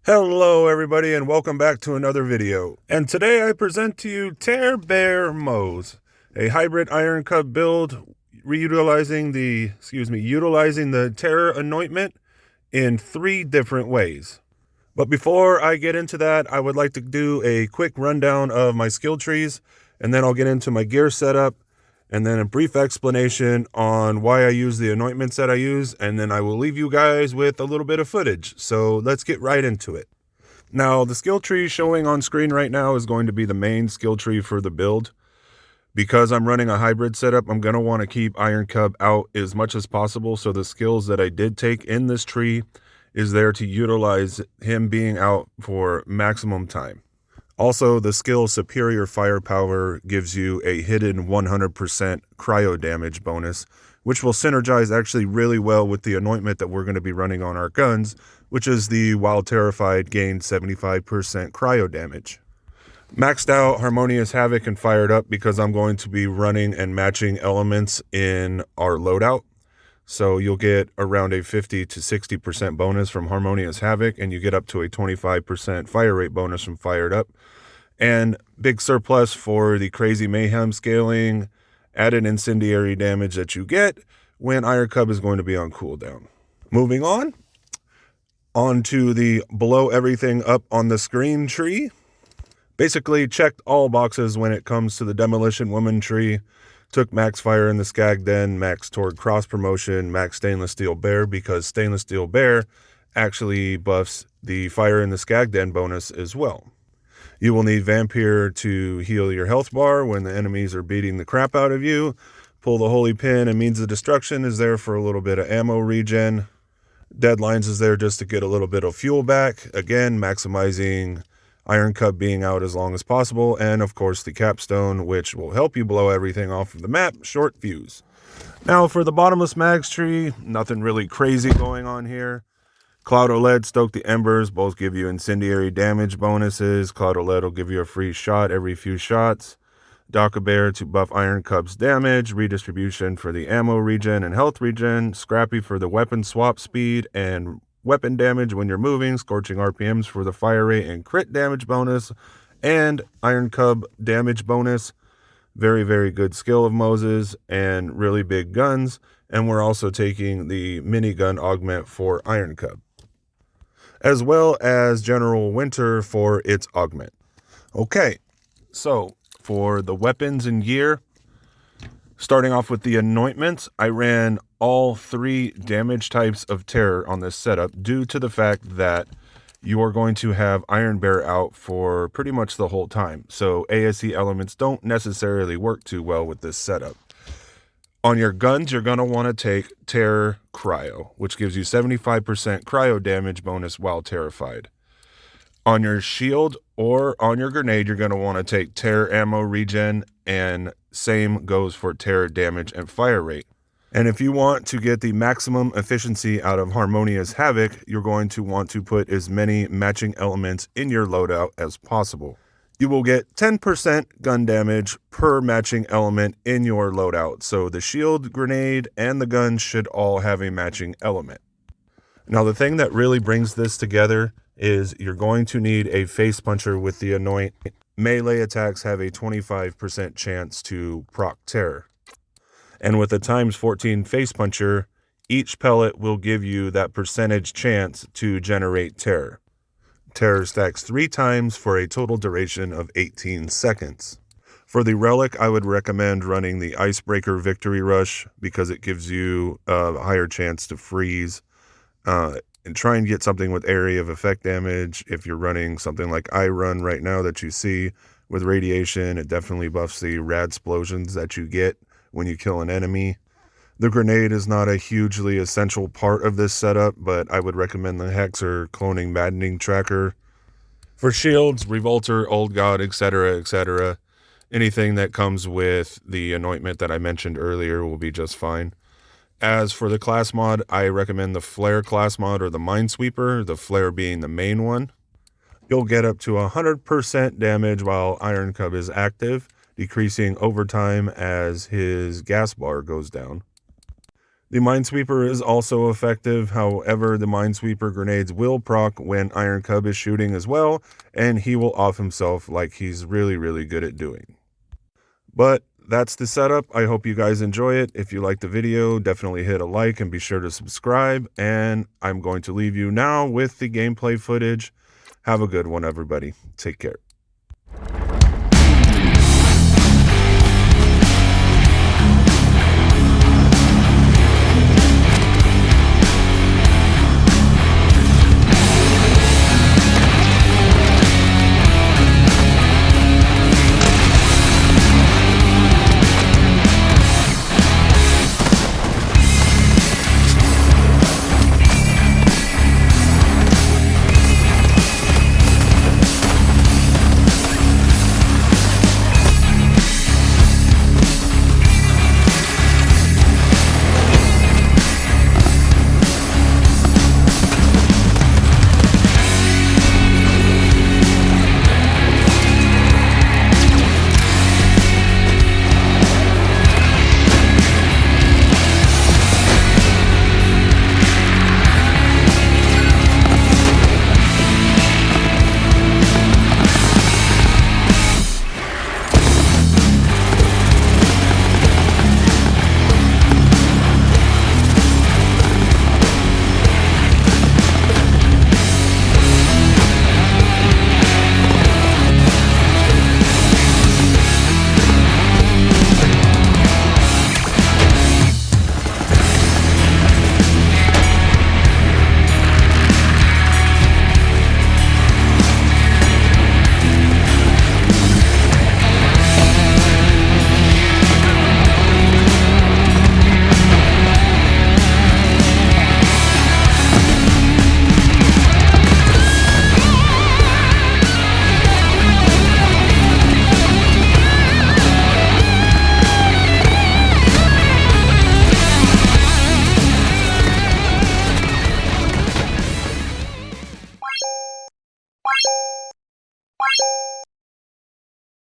Hello everybody and welcome back to another video. And today I present to you Bear Moze, a hybrid Iron Cub build utilizing the Terror Anointment in 3 different ways. But before I get into that, I would like to do a quick rundown of my skill trees, and then I'll get into my gear setup, and then a brief explanation on why I use the anointments that I use, and then I will leave you guys with a little bit of footage. So let's get right into it. Now, the skill tree showing on screen right now is going to be the main skill tree for the build. Because I'm running a hybrid setup, I'm going to want to keep Iron Cub out as much as possible, so the skills that I did take in this tree is there to utilize him being out for maximum time. Also, the skill Superior Firepower gives you a hidden 100% cryo damage bonus, which will synergize actually really well with the anointment that we're going to be running on our guns, which is the While Terrified gain 75% cryo damage. Maxed out Harmonious Havoc and fired up because I'm going to be running and matching elements in our loadout. So you'll get around a 50 to 60% bonus from Harmonious Havoc, and you get up to a 25% fire rate bonus from Fired Up. And big surplus for the crazy mayhem scaling, added incendiary damage that you get when Iron Cub is going to be on cooldown. Moving on to the blow everything up on the screen tree. Basically checked all boxes when it comes to the Demolition Woman tree. Took max fire in the Skag Den, max Toward Cross promotion, max Stainless Steel Bear, because Stainless Steel Bear actually buffs the fire in the Skag Den bonus as well. You will need Vampire to heal your health bar when the enemies are beating the crap out of you. Pull the Holy Pin and Means of Destruction is there for a little bit of ammo regen. Deadlines is there just to get a little bit of fuel back. Again, maximizing Iron Cub being out as long as possible, and of course the capstone, which will help you blow everything off of the map, Short Fuse. Now for the Bottomless Mags tree, nothing really crazy going on here. Cloud OLED, Stoke the Embers, both give you incendiary damage bonuses. Cloud OLED will give you a free shot every few shots. Daka Bear to buff Iron Cub's damage, redistribution for the ammo regen and health regen, Scrappy for the weapon swap speed and weapon damage when you're moving, Scorching RPMs for the fire rate and crit damage bonus, and Iron Cub damage bonus. Very, very good skill of Moses and really big guns. And we're also taking the minigun augment for Iron Cub, as well as General Winter for its augment. Okay, so for the weapons and gear, starting off with the anointments, I ran all 3 damage types of terror on this setup due to the fact that you are going to have Iron Bear out for pretty much the whole time. So ASE elements don't necessarily work too well with this setup. On your guns, you're going to want to take Terror Cryo, which gives you 75% cryo damage bonus while terrified. On your shield or on your grenade, you're going to want to take Terror Ammo Regen, and same goes for Terror Damage and Fire Rate. And if you want to get the maximum efficiency out of Harmonious Havoc, you're going to want to put as many matching elements in your loadout as possible. You will get 10% gun damage per matching element in your loadout. So the shield, grenade, and the gun should all have a matching element. Now the thing that really brings this together is you're going to need a face puncher with the anoint. Melee attacks have a 25% chance to proc terror. And with a times 14 face puncher, each pellet will give you that percentage chance to generate terror. Terror stacks 3 times for a total duration of 18 seconds. For the Relic, I would recommend running the Icebreaker Victory Rush because it gives you a higher chance to freeze. And try and get something with area of effect damage. If you're running something like I run right now that you see with radiation, it definitely buffs the rad explosions that you get when you kill an enemy. The grenade is not a hugely essential part of this setup, but I would recommend the Hex or Cloning Maddening Tracker. For shields, Revolter, Old God, etc., etc., anything that comes with the anointment that I mentioned earlier will be just fine. As for the class mod, I recommend the Flare class mod or the Minesweeper, the Flare being the main one. You'll get up to 100% damage while Iron Cub is active, decreasing over time as his gas bar goes down. The Minesweeper is also effective. However, the Minesweeper grenades will proc when Iron Cub is shooting as well, and he will off himself like he's really, really good at doing. But that's the setup. I hope you guys enjoy it. If you like the video, definitely hit a like and be sure to subscribe. And I'm going to leave you now with the gameplay footage. Have a good one, everybody. Take care.